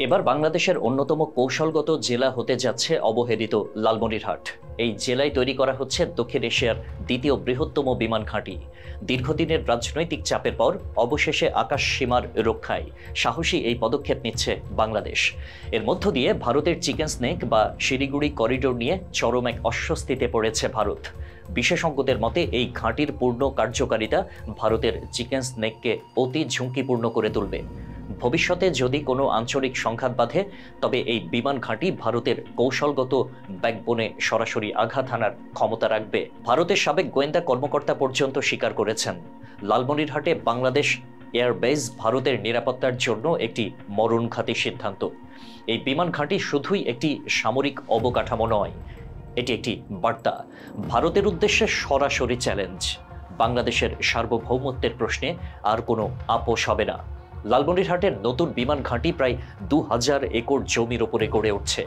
এবার বাংলাদেশের অন্যতম কৌশলগত জেলা হতে যাচ্ছে অবহেলিত লালমনিরহাট। এই জেলায় তৈরি করা হচ্ছে দক্ষিণ এশিয়ার দ্বিতীয় বৃহত্তম বিমান ঘাঁটি। দীর্ঘদিনের রাজনৈতিক চাপের পর অবশেষে আকাশ সীমার রক্ষায় সাহসী এই পদক্ষেপ নিচ্ছে বাংলাদেশ। এর মধ্য দিয়ে ভারতের চিকেন স্নেক বা শিলিগুড়ি করিডোর নিয়ে চরম এক অস্বস্তিতে পড়েছে ভারত। বিশেষজ্ঞদের মতে এই ঘাঁটির পূর্ণ কার্যকারিতা ভারতের চিকেন স্নেককে অতি ঝুঁকিপূর্ণ করে তুলবে। ভবিষ্যতে যদি কোনো আঞ্চলিক সংঘাত বাধে, তবে এই বিমান ঘাঁটি ভারতের কৌশলগত ব্যাকবোনে সরাসরি আঘাত হানার ক্ষমতা রাখবে। ভারতের সাবেক গোয়েন্দা কর্মকর্তা পর্যন্ত স্বীকার করেছেন, লালমনিরহাটে বাংলাদেশ এয়ারবেস ভারতের নিরাপত্তার জন্য একটি মরণঘাতী সিদ্ধান্ত। এই বিমান ঘাঁটি শুধুই একটি সামরিক অবকাঠামো নয়, এটি একটি বার্তা, ভারতের উদ্দেশ্যে সরাসরি চ্যালেঞ্জ। বাংলাদেশের সার্বভৌমত্বের প্রশ্নে আর কোনো আপোষ হবে না। লালমনিরহাটের নতুন বিমান ঘাঁটি প্রায় 2000 একর জমির ওপরে গড়ে উঠছে।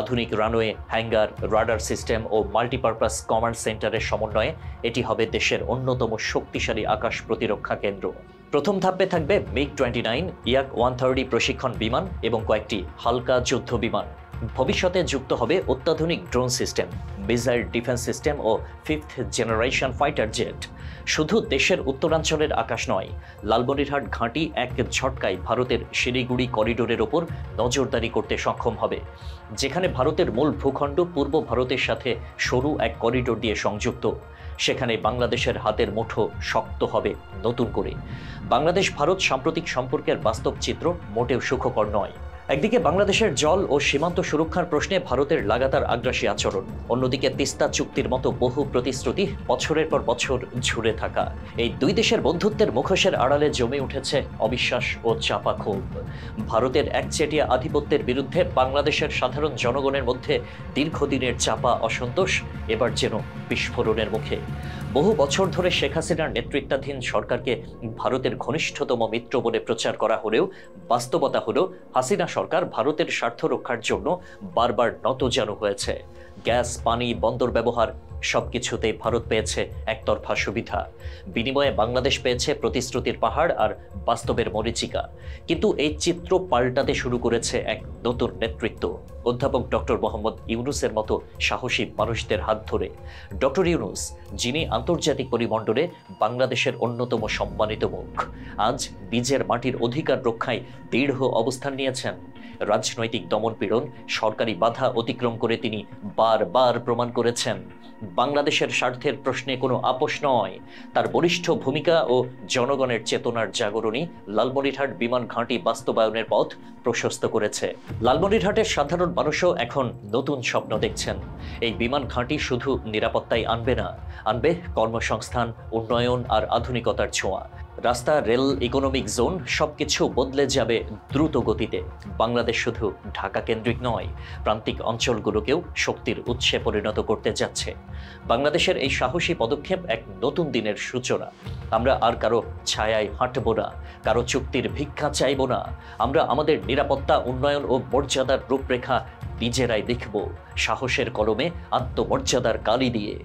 আধুনিক রানওয়ে, হ্যাঙ্গার, রাডার সিস্টেম ও মাল্টিপারপাস কমান্ড সেন্টারের সমন্বয়ে এটি হবে দেশের অন্যতম শক্তিশালী আকাশ প্রতিরক্ষা কেন্দ্র। প্রথম ধাপে থাকবে MiG-29, Yak-130 প্রশিক্ষণ বিমান এবং কয়েকটি হালকা যুদ্ধ বিমান। ভবিষ্যতে যুক্ত হবে অত্যাধুনিক drone system, missile defence system ও 5th জেনারেশন ফাইটার জেট। শুধু দেশের উত্তরাঞ্চলের আকাশ নয়, লালমনিরহাট ঘাঁটি এক ঝটকায় ভারতের শিলিগুড়ি করিডোরের ওপর নজরদারি করতে সক্ষম হবে। যেখানে ভারতের মূল ভূখণ্ড পূর্ব ভারতের সাথে সরু এক করিডোর দিয়ে সংযুক্ত, সেখানে বাংলাদেশের হাতের মুঠো শক্ত হবে নতুন করে। বাংলাদেশ ভারত সাম্প্রতিক সম্পর্কের বাস্তব চিত্র মোটেও সুখকর নয়। একদিকে বাংলাদেশের জল ও সীমান্ত সুরক্ষার প্রশ্নে ভারতের লাগাতার আগ্রাসী আচরণ, অন্যদিকে তিস্তা চুক্তির মতো বহু প্রতিশ্রুতি বছরের পর বছর ঝুরে থাকা। এই দুই দেশের বন্ধুত্বের মুখোশের আড়ালে জমে উঠেছে অবিশ্বাস ও চাপা ক্ষোভ। ভারতের একচেটিয়া আধিপত্যের বিরুদ্ধে বাংলাদেশের সাধারণ জনগণের মধ্যে দীর্ঘদিনের চাপা অসন্তোষ এবার যেন বিস্ফোরণের মুখে। বহু বছর ধরে শেখ হাসিনার নেতৃত্বাধীন সরকারকে ভারতের ঘনিষ্ঠতম মিত্র বলে প্রচার করা হলেও বাস্তবতা হলো হাসিনা সরকার ভারতের স্বার্থ রক্ষার জন্য বারবার নতজানু হয়েছে। গ্যাস, পানি, বন্দর ব্যবহার সবকিছুতেই ভারত পেয়েছে একতরফা সুবিধা। বিনিময়ে বাংলাদেশ পেয়েছে প্রতিশ্রুতির পাহাড় আর বাস্তবের মরীচিকা। কিন্তু এই চিত্র পাল্টাতে শুরু করেছে এক নতুন নেতৃত্ব, অধ্যাপক ডক্টর মোহাম্মদ ইউনূসের মতো সাহসী মানুষদের হাত ধরে। ডক্টর ইউনূস, যিনি আন্তর্জাতিক পরিমণ্ডলে বাংলাদেশের অন্যতম সম্মানিত মুখ, আজ নিজের মাটির অধিকার রক্ষায় দৃঢ় অবস্থান নিয়েছেন। রাজনৈতিক দমনপীড়ন, সরকারি বাধা অতিক্রম করে তিনি বারবার প্রমাণ করেছেন, বাংলাদেশের স্বার্থের প্রশ্নে কোনো আপোষ নয়। তার বলিষ্ঠ ভূমিকা ও জনগণের চেতনার জাগরণই লালমনিরহাট বিমান ঘাঁটি বাস্তবায়নের পথ প্রশস্ত করেছে। লালমনিরহাটের সাধারণ মানুষও এখন নতুন স্বপ্ন দেখছেন। এই বিমান ঘাঁটি শুধু নিরাপত্তাই আনবে না, আনবে কর্মসংস্থান, উন্নয়ন আর আধুনিকতার ছোঁয়া। রাস্তা, রেল, ইকোনমিক জোন সবকিছু বদলে যাবে দ্রুত গতিতে। বাংলাদেশ শুধু ঢাকা কেন্দ্রিক নয়, প্রান্তিক অঞ্চলগুলোকেও শক্তির উৎসে পরিণত করতে যাচ্ছে। বাংলাদেশের এই সাহসী পদক্ষেপ এক নতুন দিনের সূচনা। আমরা আর কারো ছায়ায় হাঁটব না, কারো চুক্তির ভিক্ষা চাইব না। আমরা আমাদের নিরাপত্তা, উন্নয়ন ও মর্যাদার রূপরেখা নিজেরাই লিখব, সাহসের কলমে, আত্মমর্যাদার কালি দিয়ে।